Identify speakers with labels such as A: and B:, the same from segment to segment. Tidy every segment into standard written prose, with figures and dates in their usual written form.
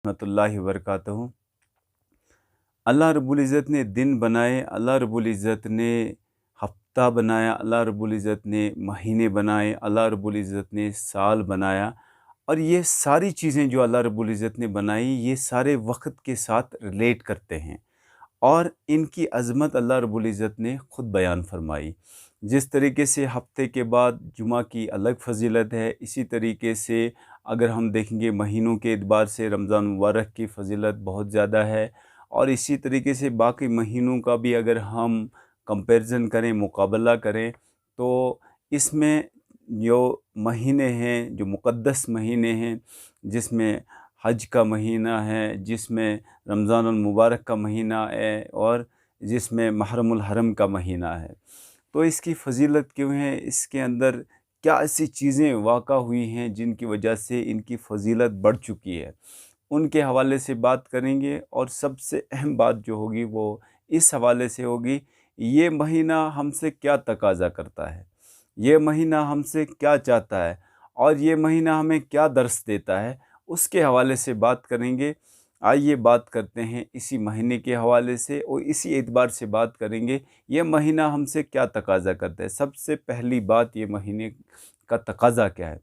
A: रहमत اللہ वबरकातुहू। अल्लाह रब्बुल इज़्ज़त ने दिन बनाए, अल्लाह रब्बुल इज़्ज़त ने हफ्ता बनाया, अल्लाह रब्बुल इज़्ज़त ने महीने बनाए, अल्लाह रब्बुल इज़्ज़त ने साल बनाया। और ये सारी चीज़ें जो अल्लाह रब्बुल इज़्ज़त ने बनाई, ये सारे वक्त के साथ रिलेट करते हैं और इनकी अज़मत अल्लाह रब्बुल इज़्ज़त ने ख़ुद बयान फरमाई। जिस तरीके से हफ्ते के बाद जुमा की अलग फ़जीलत है, इसी तरीके से अगर हम देखेंगे महीनों के एतबार से रमज़ान मुबारक की फ़जीलत बहुत ज़्यादा है। और इसी तरीके से बाकी महीनों का भी अगर हम कंपैरिज़न करें, मुकाबला करें, तो इसमें जो महीने हैं, जो मुक़द्दस महीने हैं, जिसमें हज का महीना है, जिसमें रमज़ानुल मुबारक का महीना है और जिसमें मुहर्रमुल हरम का महीना है, तो इसकी फ़जीलत क्यों है, इसके अंदर क्या ऐसी चीज़ें वाक़ा हुई हैं जिनकी वजह से इनकी फ़जीलत बढ़ चुकी है, उनके हवाले से बात करेंगे। और सबसे अहम बात जो होगी वो इस हवाले से होगी, ये महीना हमसे क्या तकाज़ा करता है, ये महीना हमसे क्या चाहता है और ये महीना हमें क्या दर्स देता है, उसके हवाले से बात करेंगे। आइए बात करते हैं इसी महीने के हवाले से और इसी एतबार से बात करेंगे ये महीना हमसे क्या तकाज़ा करता है। सबसे पहली बात, ये महीने का तकाज़ा क्या है।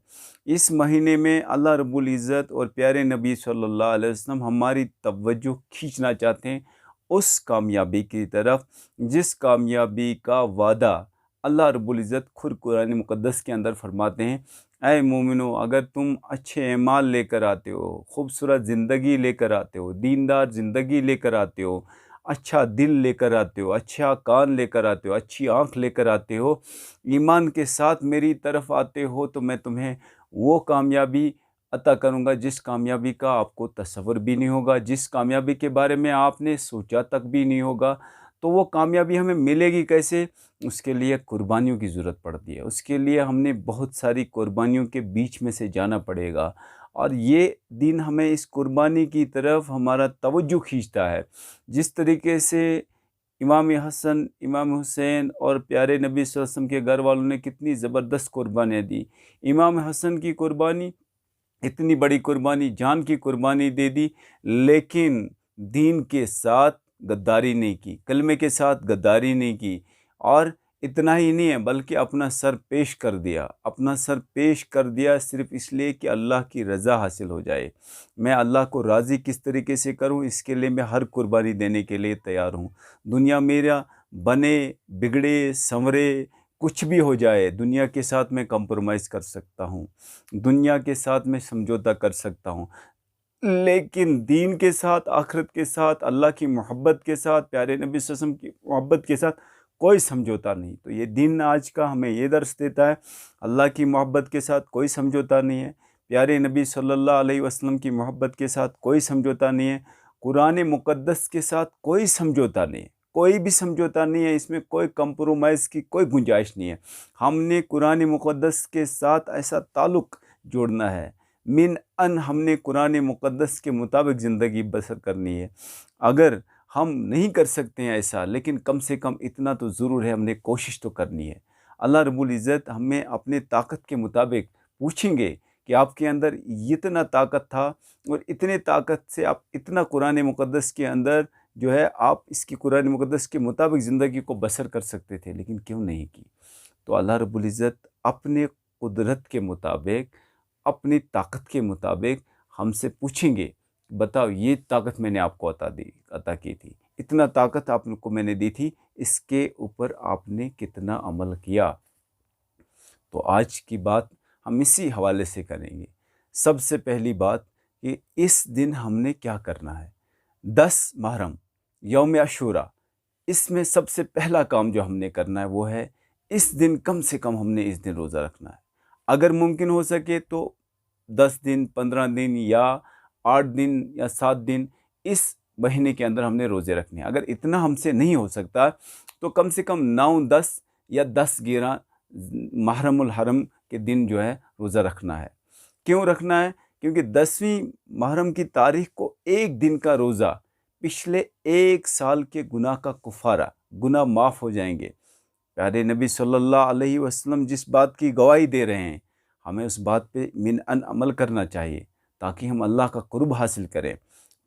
A: इस महीने में अल्लाह रब्बुल इज़्ज़त और प्यारे नबी सल्लल्लाहु अलैहि वसल्लम हमारी तवज्जो खींचना चाहते हैं उस कामयाबी की तरफ, जिस कामयाबी का वादा अल्लाह रब्बुल इज़्ज़त खुद कुरान मुक़द्दस के अंदर फरमाते हैं, ऐ मोमिनो, अगर तुम अच्छे अमाल लेकर आते हो, खूबसूरत ज़िंदगी लेकर आते हो, दीनदार ज़िंदगी लेकर आते हो, अच्छा दिल लेकर आते हो, अच्छा कान लेकर आते हो, अच्छी आँख लेकर आते हो, ईमान के साथ मेरी तरफ आते हो, तो मैं तुम्हें वो कामयाबी अता करूँगा जिस कामयाबी का आपको तसव्वुर भी नहीं होगा, जिस कामयाबी के बारे में आपने सोचा तक भी नहीं होगा। तो वो कामयाबी हमें मिलेगी कैसे? उसके लिए कुर्बानियों की ज़रूरत पड़ती है, उसके लिए हमने बहुत सारी कुर्बानियों के बीच में से जाना पड़ेगा और ये दिन हमें इस कुर्बानी की तरफ हमारा तवज्जो खींचता है। जिस तरीके से इमाम हसन, इमाम हुसैन और प्यारे नबी सल्लल्लाहु अलैहि वसल्लम के घर वालों ने कितनी ज़बरदस्त कुर्बानियाँ दी। इमाम हसन की कुर्बानी, इतनी बड़ी कुर्बानी, जान की कुर्बानी दे दी, लेकिन दीन के साथ गद्दारी नहीं की, कलमे के साथ गद्दारी नहीं की। और इतना ही नहीं है बल्कि अपना सर पेश कर दिया, अपना सर पेश कर दिया सिर्फ़ इसलिए कि अल्लाह की रज़ा हासिल हो जाए। मैं अल्लाह को राज़ी किस तरीके से करूं, इसके लिए मैं हर कुर्बानी देने के लिए तैयार हूं। दुनिया मेरा बने, बिगड़े, संवरे, कुछ भी हो जाए, दुनिया के साथ मैं कंप्रोमाइज़ कर सकता हूं, दुनिया के साथ मैं समझौता कर सकता हूं, लेकिन दीन के साथ, आखिरत के साथ, अल्लाह की मोहब्बत के साथ, प्यारे नबी सल्लल्लाहु अलैहि वसल्लम की मोहब्बत के साथ कोई समझौता नहीं। तो ये दिन आज का हमें ये दर्स देता है, अल्लाह की मोहब्बत के साथ कोई समझौता नहीं है, प्यारे नबी सल्लल्लाहु अलैहि वसल्लम की मोहब्बत के साथ कोई समझौता नहीं है, कुरान मुक़द्दस के साथ कोई समझौता नहीं है, कोई भी समझौता नहीं है, इसमें कोई कंप्रोमाइज़ की कोई गुंजाइश नहीं है। हमने कुरान मुक़द्दस के साथ ऐसा ताल्लुक़ जोड़ना है, मिन अन हमने कुरान मुक़द्दस के मुताबिक ज़िंदगी बसर करनी है। अगर हम नहीं कर सकते हैं ऐसा, लेकिन कम से कम इतना तो ज़रूर है, हमने कोशिश तो करनी है। अल्लाह रब्बुल इज़्ज़त हमें अपने ताकत के मुताबिक पूछेंगे कि आपके अंदर इतना ताकत था और इतने ताकत से आप इतना कुरान मुक़द्दस के अंदर जो है आप इसकी कुरान मुक़द्दस के मुताबिक ज़िंदगी को बसर कर सकते थे, लेकिन क्यों नहीं की? तो अल्लाह रब्बुल इज़्ज़त अपने कुदरत के मुताबिक, अपनी ताकत के मुताबिक हमसे पूछेंगे, बताओ ये ताकत मैंने आपको अता की थी, इतना ताकत आपको मैंने दी थी, इसके ऊपर आपने कितना अमल किया? तो आज की बात हम इसी हवाले से करेंगे। सबसे पहली बात कि इस दिन हमने क्या करना है। 10 मुहर्रम, यौम अशूरा, इसमें सबसे पहला काम जो हमने करना है वो है इस दिन कम से कम हमने इस दिन रोज़ा रखना है। अगर मुमकिन हो सके तो 10 दिन, 15 दिन या 8 दिन या 7 दिन इस महीने के अंदर हमने रोज़े रखने हैं। अगर इतना हमसे नहीं हो सकता तो कम से कम 9, 10 या 10-11 मुहर्रमुल हरम के दिन जो है रोज़ा रखना है। क्यों रखना है? क्योंकि 10वीं मुहर्रम की तारीख़ को एक दिन का रोज़ा पिछले 1 साल के गुनाह का कुफ़ारा, गुनाह माफ़ हो जाएंगे। प्यारे नबी सल्लल्लाहु अलैहि वसल्लम जिस बात की गवाही दे रहे हैं, हमें उस बात पे मिन अन अमल करना चाहिए ताकि हम अल्लाह का कुर्ब हासिल करें।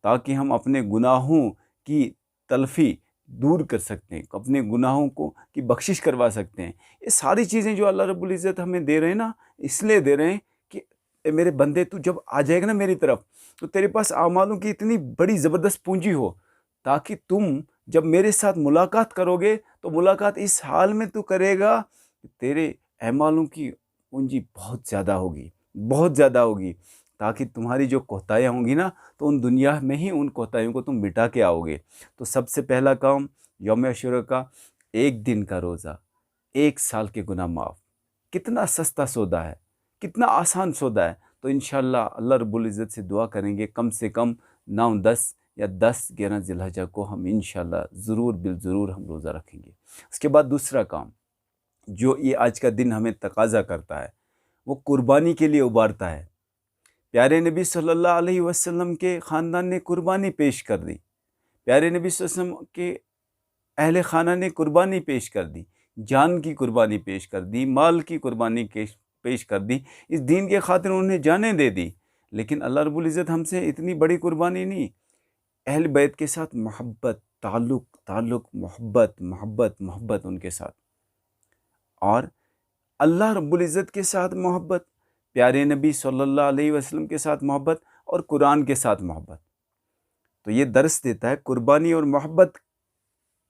A: تاکہ ہم اپنے گناہوں کی تلفی دور کر سکتے ہیں، اپنے گناہوں کی بخشش کروا سکتے ہیں۔ یہ ساری چیزیں جو اللہ رب العزت ہمیں دے رہے ہیں نا، اس لیے دے رہے ہیں کہ اے میرے بندے، تو جب آ جائے گا نا میری طرف، تو تیرے پاس اعمالوں کی اتنی بڑی زبردست پونجی ہو، تاکہ تم جب میرے ساتھ ملاقات کرو گے تو ملاقات اس حال میں تو کرے گا کہ تیرے اعمالوں کی پونجی بہت زیادہ ہوگی، بہت زیادہ ہوگی، تاکہ تمہاری جو کوتاہیاں ہوں گی نا، تو ان دنیا میں ہی ان کوتاہیوں کو تم مٹا کے آؤ گے۔ تو سب سے پہلا کام یوم عاشورہ کا 1 دن کا روزہ، 1 سال کے گناہ معاف۔ کتنا سستا سودا ہے، کتنا آسان سودا ہے۔ تو انشاءاللہ اللہ رب العزت سے دعا کریں گے، کم سے کم 9، 10 یا 10، 11 ذی الحجہ کو ہم انشاءاللہ ضرور بالضرور ہم روزہ رکھیں گے۔ اس کے بعد دوسرا کام جو یہ آج کا دن ہمیں تقاضا کرتا ہے، وہ قربانی کے لیے ابھارتا ہے۔ پیارے نبی صلی اللہ علیہ وسلم کے خاندان نے قربانی پیش کر دی، پیارے نبی صلی اللہ علیہ وسلم کے اہل خانہ نے قربانی پیش کر دی، جان کی قربانی پیش کر دی، مال کی قربانی پیش کر دی، اس دین کے خاطر انہوں نے جانیں دے دی۔ لیکن اللہ رب العزت ہم سے اتنی بڑی قربانی نہیں، اہل بیت کے ساتھ محبت، تعلق، محبت ان کے ساتھ، اور اللہ رب العزت کے ساتھ محبت، پیارے نبی صلی اللہ علیہ وسلم کے ساتھ محبت، اور قرآن کے ساتھ محبت۔ تو یہ درس دیتا ہے، قربانی اور محبت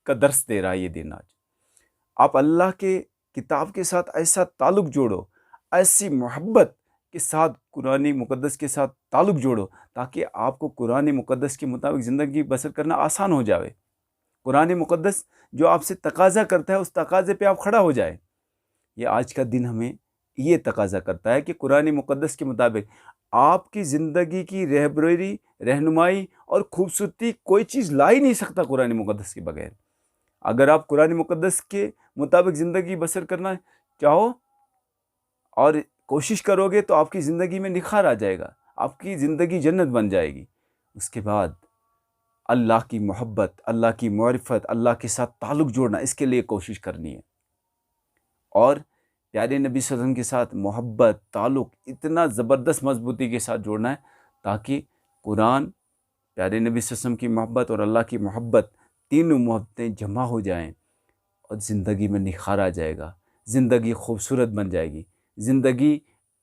A: کا درس دے رہا ہے یہ دن آج۔ آپ اللہ کے کتاب کے ساتھ ایسا تعلق جوڑو، ایسی محبت کے ساتھ قرآن مقدس کے ساتھ تعلق جوڑو، تاکہ آپ کو قرآن مقدس کے مطابق زندگی بسر کرنا آسان ہو جائے۔ قرآن مقدس جو آپ سے تقاضا کرتا ہے، اس تقاضے پہ آپ کھڑا ہو جائے۔ یہ آج کا دن ہمیں یہ تقاضا کرتا ہے کہ قرآن مقدس کے مطابق آپ کی زندگی کی رہبری، رہنمائی اور خوبصورتی کوئی چیز لا ہی نہیں سکتا قرآن مقدس کے بغیر۔ اگر آپ قرآن مقدس کے مطابق زندگی بسر کرنا چاہو اور کوشش کرو گے، تو آپ کی زندگی میں نکھار آ جائے گا، آپ کی زندگی جنت بن جائے گی۔ اس کے بعد اللہ کی محبت، اللہ کی معرفت، اللہ کے ساتھ تعلق جوڑنا، اس کے لیے کوشش کرنی ہے، اور پیارے نبی صلی اللہ علیہ وسلم کے ساتھ محبت، تعلق اتنا زبردست مضبوطی کے ساتھ جوڑنا ہے، تاکہ قرآن، پیارے نبی صلی اللہ علیہ وسلم کی محبت اور اللہ کی محبت، تینوں محبتیں جمع ہو جائیں، اور زندگی میں نکھار آ جائے گا، زندگی خوبصورت بن جائے گی، زندگی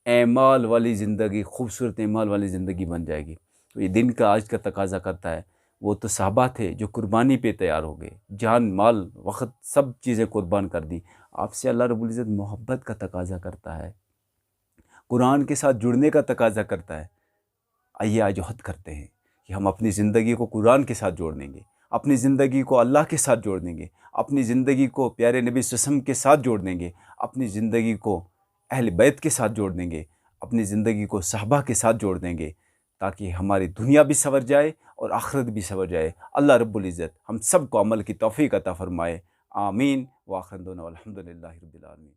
A: اعمال والی زندگی، خوبصورت اعمال والی زندگی بن جائے گی۔ تو یہ دن کا آج کا تقاضا کرتا ہے۔ وہ تو صحابہ تھے جو قربانی پہ تیار ہو گئے، جان، مال، وقت، سب چیزیں قربان کر دی۔ آپ سے اللہ رب العزت محبت کا تقاضا کرتا ہے، قرآن کے ساتھ جڑنے کا تقاضا کرتا ہے۔ آئیے آج عہد کرتے ہیں کہ ہم اپنی زندگی کو قرآن کے ساتھ جوڑ دیں گے، اپنی زندگی کو اللہ کے ساتھ جوڑ دیں گے، اپنی زندگی کو پیارے نبی صلی اللہ علیہ وسلم کے ساتھ جوڑ دیں گے، اپنی زندگی کو اہل بیت کے ساتھ جوڑ دیں گے، اپنی زندگی کو صحابہ کے ساتھ جوڑ دیں گے، تاکہ ہماری دنیا بھی سنور جائے اور آخرت بھی سنور جائے۔ اللہ رب العزت ہم سب کو عمل کی توفیق عطا فرمائے۔ آمین۔ وآخر دعوانا الحمدللہ رب العالمین۔